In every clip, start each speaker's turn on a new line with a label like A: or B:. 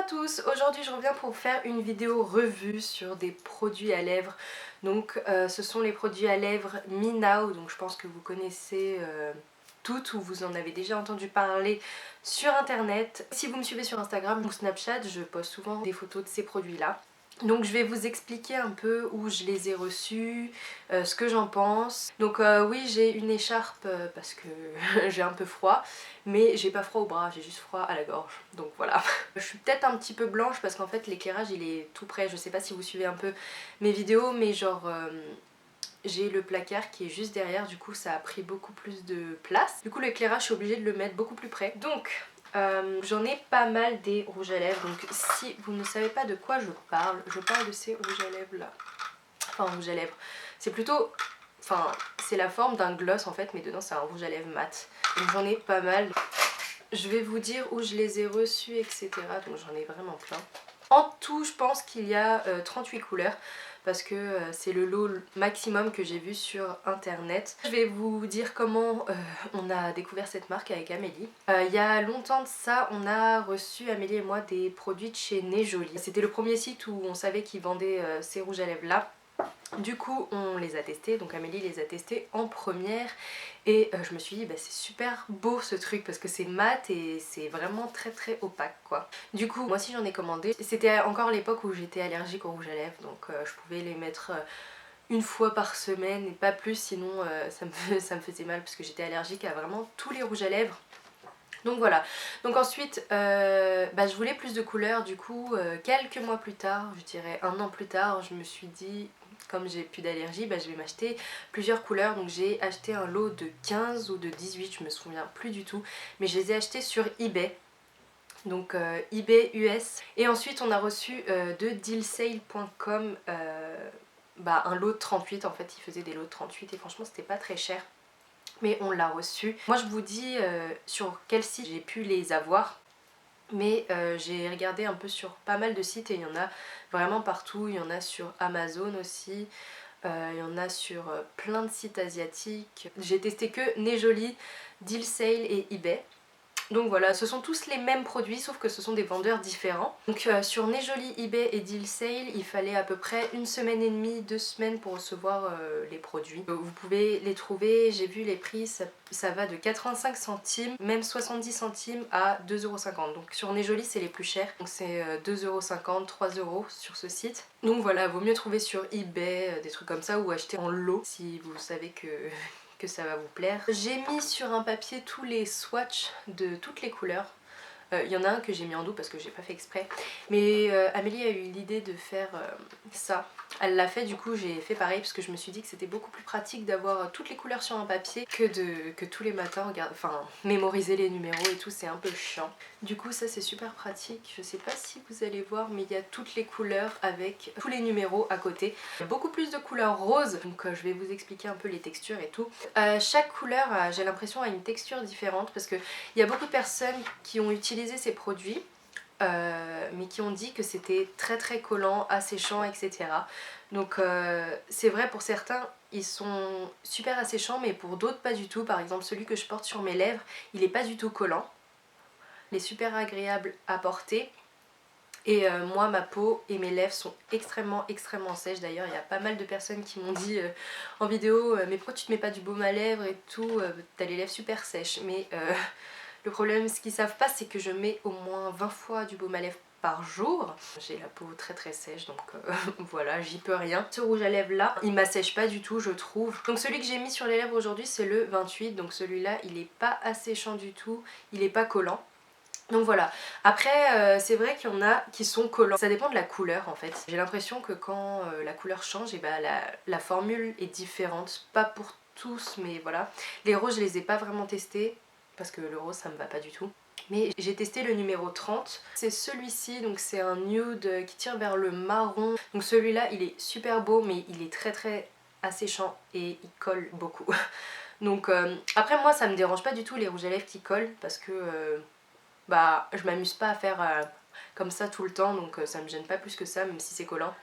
A: tous, aujourd'hui je reviens pour faire une vidéo revue sur des produits à lèvres. Donc ce sont les produits à lèvres Me Now, donc je pense que vous connaissez toutes ou vous en avez déjà entendu parler sur internet. Si vous me suivez sur Instagram ou Snapchat, je poste souvent des photos de ces produits là. Donc je vais vous expliquer un peu où je les ai reçus, ce que j'en pense. Donc oui, j'ai une écharpe parce que j'ai un peu froid, mais j'ai pas froid au bras, j'ai juste froid à la gorge, donc voilà. Je suis peut-être un petit peu blanche parce qu'en fait l'éclairage il est tout près, je sais pas si vous suivez un peu mes vidéos, mais genre j'ai le placard qui est juste derrière, du coup ça a pris beaucoup plus de place. Du coup l'éclairage je suis obligée de le mettre beaucoup plus près. Donc j'en ai pas mal des rouges à lèvres, donc si vous ne savez pas de quoi je parle de ces rouges à lèvres là. Enfin rouge à lèvres, c'est plutôt... Enfin c'est la forme d'un gloss en fait, mais dedans c'est un rouge à lèvres mat. Donc j'en ai pas mal. Je vais vous dire où je les ai reçus, etc. Donc j'en ai vraiment plein. En tout je pense qu'il y a 38 couleurs parce que c'est le lot maximum que j'ai vu sur internet. Je vais vous dire comment on a découvert cette marque avec Amélie. Il y a longtemps de ça, on a reçu, Amélie et moi, des produits de chez Nejoli. C'était le premier site où on savait qu'ils vendaient ces rouges à lèvres là. Du coup on les a testés, donc Amélie les a testés en première et je me suis dit bah, c'est super beau ce truc parce que c'est mat et c'est vraiment très très opaque quoi. Du coup moi aussi j'en ai commandé, c'était encore l'époque où j'étais allergique aux rouges à lèvres, donc je pouvais les mettre une fois par semaine et pas plus, sinon ça me faisait mal parce que j'étais allergique à vraiment tous les rouges à lèvres. Donc voilà, donc ensuite je voulais plus de couleurs, du coup quelques mois plus tard, je dirais un an plus tard, je me suis dit comme j'ai plus d'allergie, je vais m'acheter plusieurs couleurs. Donc j'ai acheté un lot de 15 ou de 18, je me souviens plus du tout, mais je les ai achetés sur eBay. Donc eBay US. Et ensuite on a reçu de dealsale.com un lot de 38, en fait ils faisaient des lots de 38 et franchement c'était pas très cher. Mais on l'a reçu. Moi je vous dis sur quel site j'ai pu les avoir. Mais j'ai regardé un peu sur pas mal de sites et il y en a vraiment partout. Il y en a sur Amazon aussi. Il y en a sur plein de sites asiatiques. J'ai testé que Nejoli, Dealsale et eBay. Donc voilà, ce sont tous les mêmes produits sauf que ce sont des vendeurs différents. Donc sur Nejoli, eBay et Dealsale, il fallait à peu près une semaine et demie, 2 semaines pour recevoir les produits. Vous pouvez les trouver, j'ai vu les prix, ça va de 85 centimes, même 70 centimes à 2,50 €. Donc sur Nejoli c'est les plus chers, donc c'est 2,50 €, 3 € sur ce site. Donc voilà, vaut mieux trouver sur eBay des trucs comme ça ou acheter en lot si vous savez que ça va vous plaire. J'ai mis sur un papier tous les swatchs de toutes les couleurs. Il y en a un que j'ai mis en double parce que j'ai pas fait exprès. Mais Amélie a eu l'idée de faire ça. Elle l'a fait, du coup j'ai fait pareil parce que je me suis dit que c'était beaucoup plus pratique d'avoir toutes les couleurs sur un papier que tous les matins mémoriser les numéros et tout, c'est un peu chiant. Du coup ça c'est super pratique. Je sais pas si vous allez voir mais il y a toutes les couleurs avec tous les numéros à côté. Il y a beaucoup plus de couleurs roses, donc je vais vous expliquer un peu les textures et tout. Chaque couleur j'ai l'impression a une texture différente parce que il y a beaucoup de personnes qui ont utilisé ces produits mais qui ont dit que c'était très très collant, asséchant, etc. Donc c'est vrai pour certains ils sont super asséchants mais pour d'autres pas du tout. Par exemple celui que je porte sur mes lèvres il est pas du tout collant. Il est super agréable à porter. Et moi ma peau et mes lèvres sont extrêmement sèches. D'ailleurs il y a pas mal de personnes qui m'ont dit en vidéo mais pourquoi tu te mets pas du baume à lèvres et tout, t'as les lèvres super sèches. Mais le problème, ce qu'ils savent pas, c'est que je mets au moins 20 fois du baume à lèvres par jour. J'ai la peau très sèche, donc voilà, j'y peux rien. Ce rouge à lèvres là, il m'assèche pas du tout je trouve. Donc celui que j'ai mis sur les lèvres aujourd'hui c'est le 28, donc celui-là il est pas asséchant du tout, il est pas collant. Donc voilà, après c'est vrai qu'il y en a qui sont collants, ça dépend de la couleur en fait. J'ai l'impression que quand la couleur change, et la formule est différente, pas pour tous mais voilà. Les roses je les ai pas vraiment testés parce que le rose ça me va pas du tout. Mais j'ai testé le numéro 30, c'est celui-ci, donc c'est un nude qui tire vers le marron. Donc celui-là il est super beau mais il est très asséchant et il colle beaucoup. Donc après moi ça me dérange pas du tout les rouges à lèvres qui collent parce que je m'amuse pas à faire comme ça tout le temps, donc ça me gêne pas plus que ça même si c'est collant.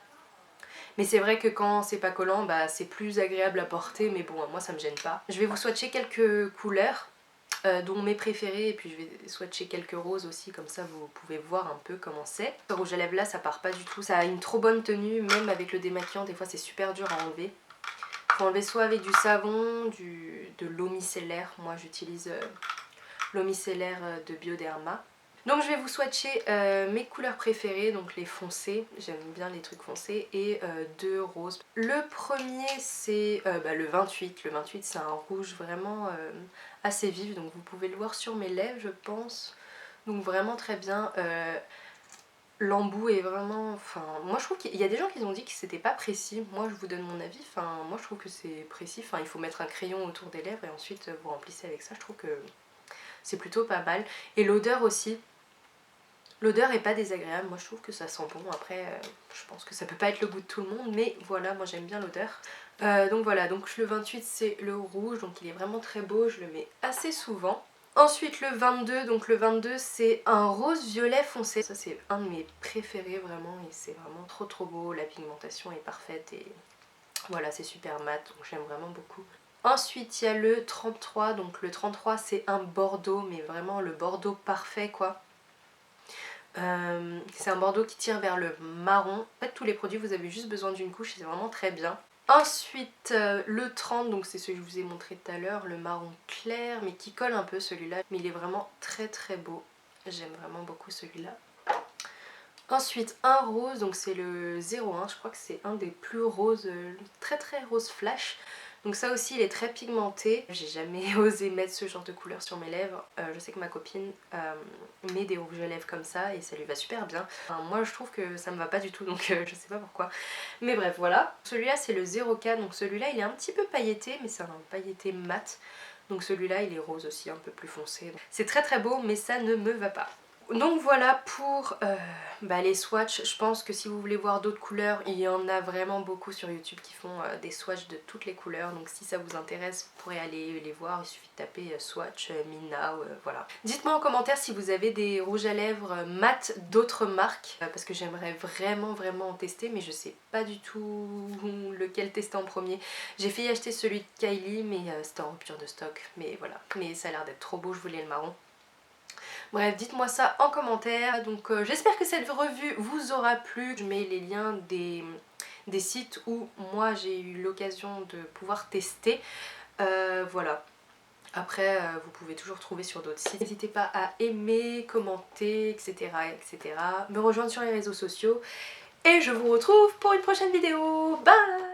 A: Mais c'est vrai que quand c'est pas collant c'est plus agréable à porter, mais bon moi ça me gêne pas. Je vais vous swatcher quelques couleurs. dont mes préférés, et puis je vais swatcher quelques roses aussi, comme ça vous pouvez voir un peu comment c'est. Ce rouge à lèvres là ça part pas du tout, ça a une trop bonne tenue, même avec le démaquillant des fois c'est super dur à enlever. Faut enlever soit avec du savon, de l'eau micellaire, moi j'utilise l'eau micellaire de Bioderma. Donc je vais vous swatcher mes couleurs préférées, donc les foncés, j'aime bien les trucs foncés, et deux roses. Le premier c'est le 28, le 28 c'est un rouge vraiment assez vif, donc vous pouvez le voir sur mes lèvres je pense, donc vraiment très bien. L'embout est vraiment, enfin moi je trouve qu'il y a des gens qui ont dit que c'était pas précis, moi je vous donne mon avis, enfin moi je trouve que c'est précis, enfin il faut mettre un crayon autour des lèvres et ensuite vous remplissez avec ça, je trouve que c'est plutôt pas mal. Et l'odeur aussi, l'odeur est pas désagréable, moi je trouve que ça sent bon, après je pense que ça peut pas être le goût de tout le monde, mais voilà, moi j'aime bien l'odeur. Donc voilà, donc le 28 c'est le rouge, donc il est vraiment très beau, je le mets assez souvent. Ensuite le 22, donc le 22 c'est un rose violet foncé, ça c'est un de mes préférés vraiment, et c'est vraiment trop beau, la pigmentation est parfaite et voilà c'est super mat, donc j'aime vraiment beaucoup. Ensuite il y a le 33, donc le 33 c'est un bordeaux, mais vraiment le bordeaux parfait quoi. C'est un bordeaux qui tire vers le marron. En fait tous les produits vous avez juste besoin d'une couche et c'est vraiment très bien. Ensuite le 30, donc c'est celui que je vous ai montré tout à l'heure, le marron clair mais qui colle un peu celui-là, mais il est vraiment très beau, j'aime vraiment beaucoup celui-là. Ensuite un rose, donc c'est le 01, je crois que c'est un des plus roses, très rose flash. Donc ça aussi il est très pigmenté, j'ai jamais osé mettre ce genre de couleur sur mes lèvres. Je sais que ma copine met des rouges à lèvres comme ça et ça lui va super bien. Enfin, moi je trouve que ça me va pas du tout, donc je sais pas pourquoi. Mais bref voilà. Celui-là c'est le 04, donc celui-là il est un petit peu pailleté, mais c'est un pailleté mat. Donc celui-là il est rose aussi, un peu plus foncé. C'est très beau mais ça ne me va pas. Donc voilà pour les swatchs. Je pense que si vous voulez voir d'autres couleurs, il y en a vraiment beaucoup sur YouTube qui font des swatchs de toutes les couleurs. Donc si ça vous intéresse, vous pourrez aller les voir. Il suffit de taper swatch Me Now, voilà. Dites-moi en commentaire si vous avez des rouges à lèvres mat d'autres marques, parce que j'aimerais vraiment en tester, mais je sais pas du tout lequel tester en premier. J'ai failli acheter celui de Kylie, mais c'était en rupture de stock. Mais voilà, mais ça a l'air d'être trop beau, je voulais le marron. Bref, dites-moi ça en commentaire. Donc j'espère que cette revue vous aura plu. Je mets les liens des sites où moi j'ai eu l'occasion de pouvoir tester. Voilà. Après, vous pouvez toujours trouver sur d'autres sites. N'hésitez pas à aimer, commenter, etc. Me rejoindre sur les réseaux sociaux. Et je vous retrouve pour une prochaine vidéo. Bye!